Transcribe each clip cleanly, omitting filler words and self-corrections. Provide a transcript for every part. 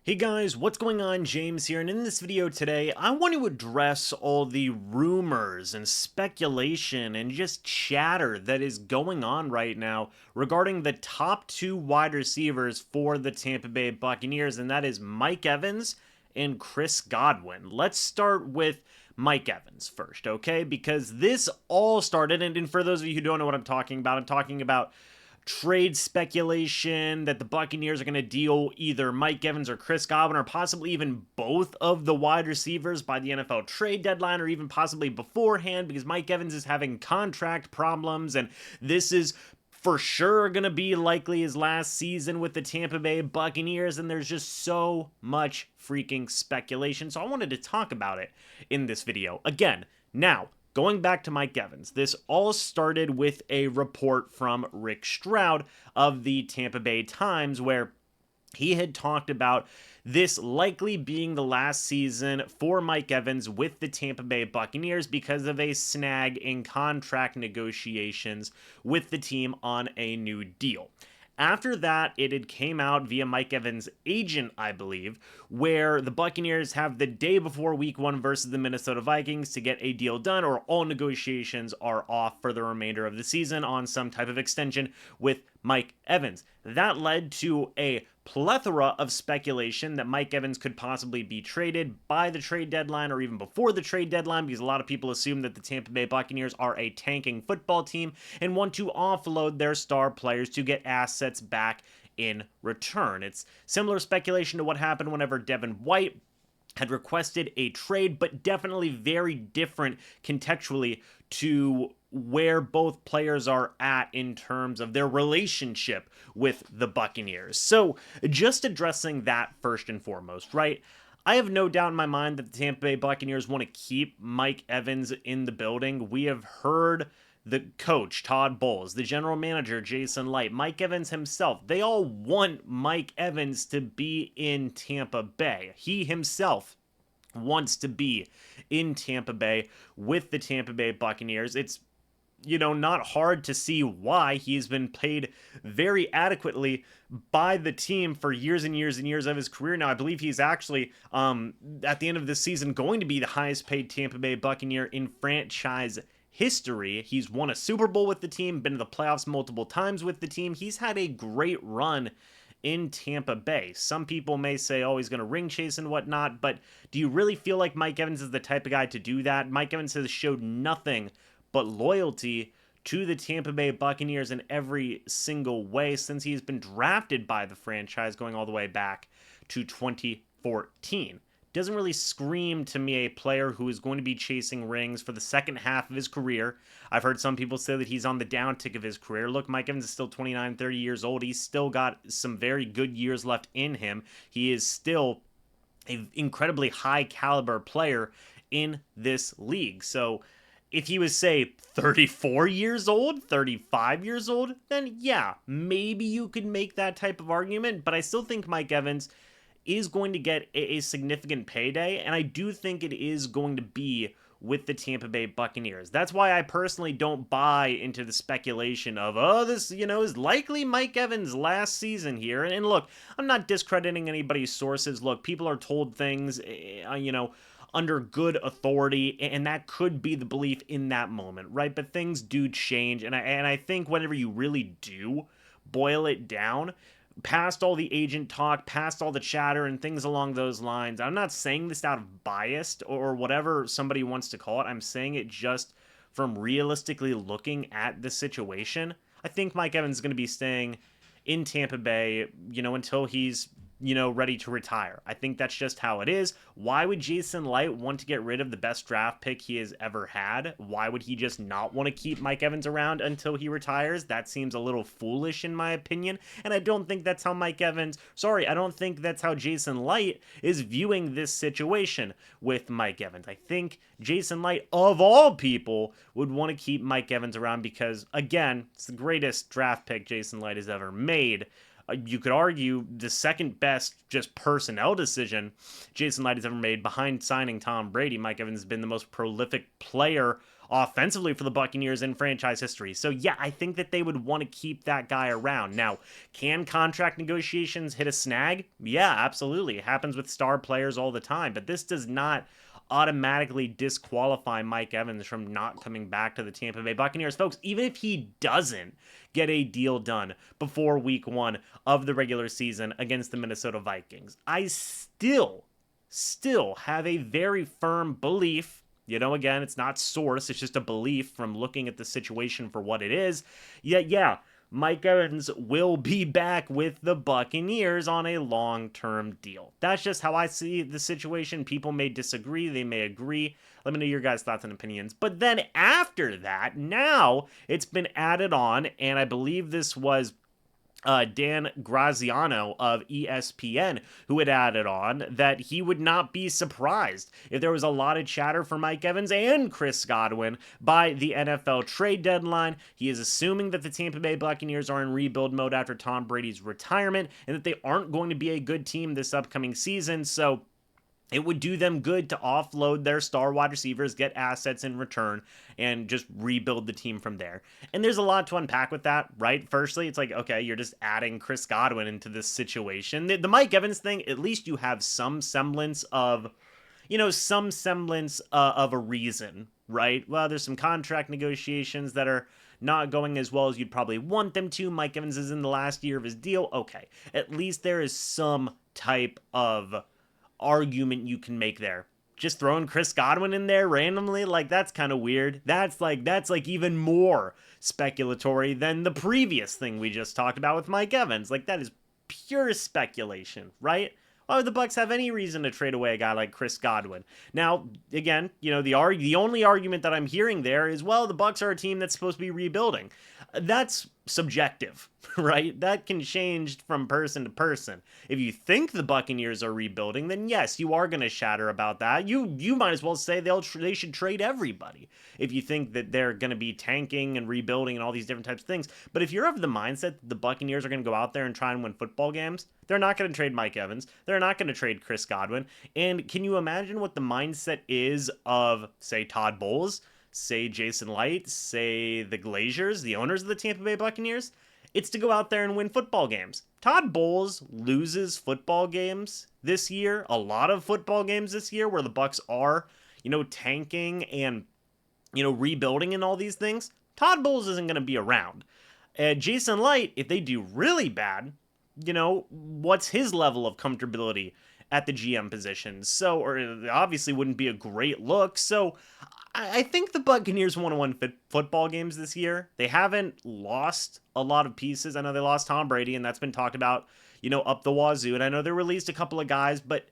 Hey guys, what's going on? James here, and in this video today, I want to address all the rumors and speculation and just chatter that is going on right now regarding the top two wide receivers for the Tampa Bay Buccaneers, and that is Mike Evans and Chris Godwin. Let's start with Mike Evans first, okay? Because this all started, and for those of you who don't know what I'm talking about trade speculation that the Buccaneers are going to deal either Mike Evans or Chris Godwin or possibly even both of the wide receivers by the NFL trade deadline or even possibly beforehand because Mike Evans is having contract problems and this is for sure going to be likely his last season with the Tampa Bay Buccaneers, and there's just so much freaking speculation. So I wanted to talk about it in this video. Again, now, going back to Mike Evans, this all started with a report from Rick Stroud of the Tampa Bay Times where he had talked about this likely being the last season for Mike Evans with the Tampa Bay Buccaneers because of a snag in contract negotiations with the team on a new deal. After that, it had came out via Mike Evans' agent, I believe, where the Buccaneers have the day before Week 1 versus the Minnesota Vikings to get a deal done, or all negotiations are off for the remainder of the season on some type of extension with Mike Evans. That led to a plethora of speculation that Mike Evans could possibly be traded by the trade deadline or even before the trade deadline because a lot of people assume that the Tampa Bay Buccaneers are a tanking football team and want to offload their star players to get assets back in return. It's similar speculation to what happened whenever Devin White had requested a trade, but definitely very different contextually to where both players are at in terms of their relationship with the Buccaneers. So, just addressing that first and foremost, right? I have no doubt in my mind that the Tampa Bay Buccaneers want to keep Mike Evans in the building. We have heard the coach, Todd Bowles, the general manager, Jason Light, Mike Evans himself, they all want Mike Evans to be in Tampa Bay. He himself wants to be in Tampa Bay with the Tampa Bay Buccaneers. It's not hard to see why he's been paid very adequately by the team for years and years and years of his career. Now, I believe he's actually, at the end of this season, going to be the highest paid Tampa Bay Buccaneer in franchise history. He's won a Super Bowl with the team, been to the playoffs multiple times with the team. He's had a great run in Tampa Bay. Some people may say, oh, he's going to ring chase and whatnot, but do you really feel like Mike Evans is the type of guy to do that? Mike Evans has showed nothing but loyalty to the Tampa Bay Buccaneers in every single way since he's been drafted by the franchise going all the way back to 2014. Doesn't really scream to me a player who is going to be chasing rings for the second half of his career. I've heard some people say that he's on the downtick of his career. Look, Mike Evans is still 29, 30 years old. He's still got some very good years left in him. He is still an incredibly high caliber player in this league. So if he was, say, 34 years old, 35 years old, then yeah, maybe you could make that type of argument. But I still think Mike Evans is going to get a significant payday, and I do think it is going to be with the Tampa Bay Buccaneers. That's why I personally don't buy into the speculation of, oh, this, is likely Mike Evans' last season here. And look, I'm not discrediting anybody's sources. Look, people are told things, under good authority, and that could be the belief in that moment, right? But things do change, and I think whenever you really do boil it down, past all the agent talk, past all the chatter and things along those lines, I'm not saying this out of bias or whatever somebody wants to call it. I'm saying it just from realistically looking at the situation. I think Mike Evans is going to be staying in Tampa Bay, until he's ready to retire. I think that's just how it is. Why would Jason Light want to get rid of the best draft pick he has ever had? Why would he just not want to keep Mike Evans around until he retires? That seems a little foolish in my opinion, and I don't think that's how I don't think that's how Jason Light is viewing this situation with Mike Evans. I think Jason Light, of all people, would want to keep Mike Evans around because, again, it's the greatest draft pick Jason Light has ever made. You could argue the second best just personnel decision Jason Light has ever made behind signing Tom Brady. Mike Evans has been the most prolific player offensively for the Buccaneers in franchise history. So yeah, I think that they would want to keep that guy around. Now, can contract negotiations hit a snag? Yeah, absolutely. It happens with star players all the time, but this does not automatically disqualify Mike Evans from not coming back to the Tampa Bay Buccaneers. Folks, even if he doesn't get a deal done before week 1 of the regular season against the Minnesota Vikings, I still have a very firm belief. Again, it's not source, it's just a belief from looking at the situation for what it is. Yeah, Mike Evans will be back with the Buccaneers on a long-term deal. That's just how I see the situation. People may disagree, they may agree. Let me know your guys' thoughts and opinions. But then after that, now it's been added on, and I believe this was Dan Graziano of ESPN, who had added on that he would not be surprised if there was a lot of chatter for Mike Evans and Chris Godwin by the NFL trade deadline. He is assuming that the Tampa Bay Buccaneers are in rebuild mode after Tom Brady's retirement and that they aren't going to be a good team this upcoming season. So it would do them good to offload their star wide receivers, get assets in return, and just rebuild the team from there. And there's a lot to unpack with that, right? Firstly, it's like, okay, you're just adding Chris Godwin into this situation. The Mike Evans thing, at least you have some semblance of, of a reason, right? Well, there's some contract negotiations that are not going as well as you'd probably want them to. Mike Evans is in the last year of his deal. Okay, at least there is some type of argument you can make there. Just throwing Chris Godwin in there randomly, like, that's kind of weird. That's like even more speculatory than the previous thing we just talked about with Mike Evans. Like, that is pure speculation, right? Why would the Bucs have any reason to trade away a guy like Chris Godwin? Now, again, the only argument that I'm hearing there is, well, the Bucs are a team that's supposed to be rebuilding. That's subjective, right? That can change from person to person. If you think the Buccaneers are rebuilding, then yes, you are going to shatter about that. You might as well say they should trade everybody if you think that they're going to be tanking and rebuilding and all these different types of things. But if you're of the mindset that the Buccaneers are going to go out there and try and win football games, they're not going to trade Mike Evans. They're not going to trade Chris Godwin. And can you imagine what the mindset is of, say, Todd Bowles, say Jason Light, say the Glaziers, the owners of the Tampa Bay Buccaneers? It's to go out there and win football games. Todd Bowles loses football games this year, a lot of football games this year where the Bucs are, tanking and, rebuilding and all these things. Todd Bowles isn't going to be around. Jason Light, if they do really bad, what's his level of comfortability at the GM position? So, or it obviously wouldn't be a great look. So I think the Buccaneers want to win football games this year. They haven't lost a lot of pieces. I know they lost Tom Brady, and that's been talked about, up the wazoo. And I know they released a couple of guys, but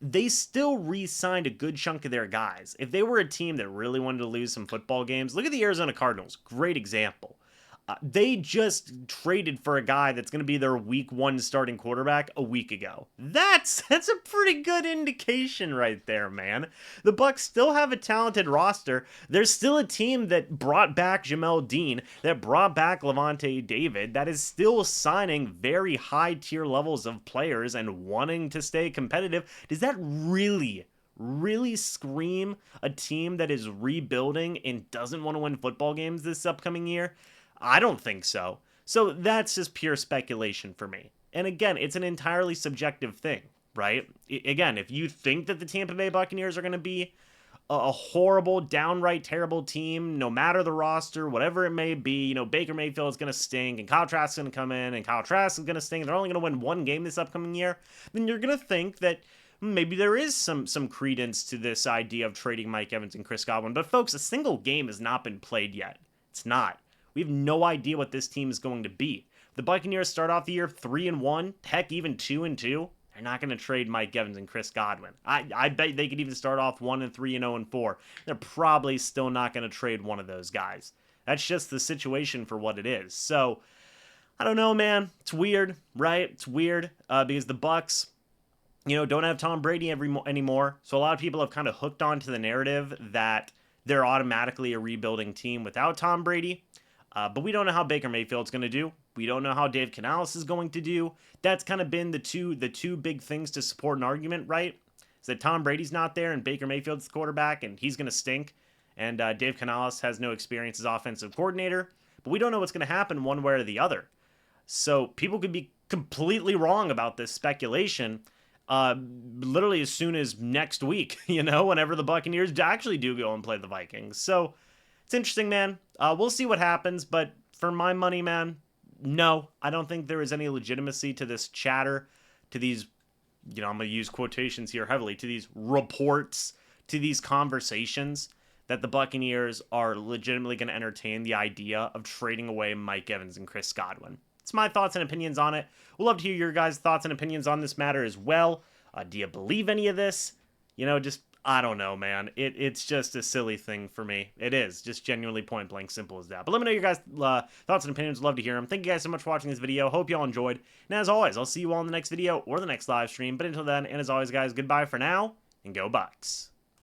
they still re-signed a good chunk of their guys. If they were a team that really wanted to lose some football games, look at the Arizona Cardinals. Great example. They just traded for a guy that's going to be their week 1 starting quarterback a week ago. That's a pretty good indication right there, man. The Bucs still have a talented roster. There's still a team that brought back Jamel Dean, that brought back Levante David, that is still signing very high tier levels of players and wanting to stay competitive. Does that really scream a team that is rebuilding and doesn't want to win football games this upcoming year? I don't think so. So that's just pure speculation for me. And again, it's an entirely subjective thing, right? Again, if you think that the Tampa Bay Buccaneers are going to be a horrible, downright terrible team, no matter the roster, whatever it may be, Baker Mayfield is going to stink, and Kyle Trask is going to come in, and Kyle Trask is going to stink, and they're only going to win one game this upcoming year, then you're going to think that maybe there is some credence to this idea of trading Mike Evans and Chris Godwin. But folks, a single game has not been played yet. It's not. We have no idea what this team is going to be. If the Buccaneers start off the year 3-1, heck, even 2-2, they're not going to trade Mike Evans and Chris Godwin. I bet they could even start off 1-3 and 0-4. They're probably still not going to trade one of those guys. That's just the situation for what it is. So, I don't know, man. It's weird, right? It's weird because the Bucs, don't have Tom Brady anymore. So a lot of people have kind of hooked onto the narrative that they're automatically a rebuilding team without Tom Brady. But we don't know how Baker Mayfield's going to do. We don't know how Dave Canales is going to do. That's kind of been the two big things to support an argument, right? Is that Tom Brady's not there and Baker Mayfield's the quarterback and he's going to stink. And Dave Canales has no experience as offensive coordinator. But we don't know what's going to happen one way or the other. So people could be completely wrong about this speculation literally as soon as next week, whenever the Buccaneers actually do go and play the Vikings. So it's interesting, man. We'll see what happens, but for my money, man, no, I don't think there is any legitimacy to this chatter, to these, I'm going to use quotations here heavily, to these reports, to these conversations that the Buccaneers are legitimately going to entertain the idea of trading away Mike Evans and Chris Godwin. It's my thoughts and opinions on it. We'd love to hear your guys' thoughts and opinions on this matter as well. Do you believe any of this? I don't know, man. It's just a silly thing for me. It is. Just genuinely point blank simple as that. But let me know your guys' thoughts and opinions. Love to hear them. Thank you guys so much for watching this video. Hope you all enjoyed. And as always, I'll see you all in the next video or the next live stream. But until then, and as always, guys, goodbye for now, and go Bucs.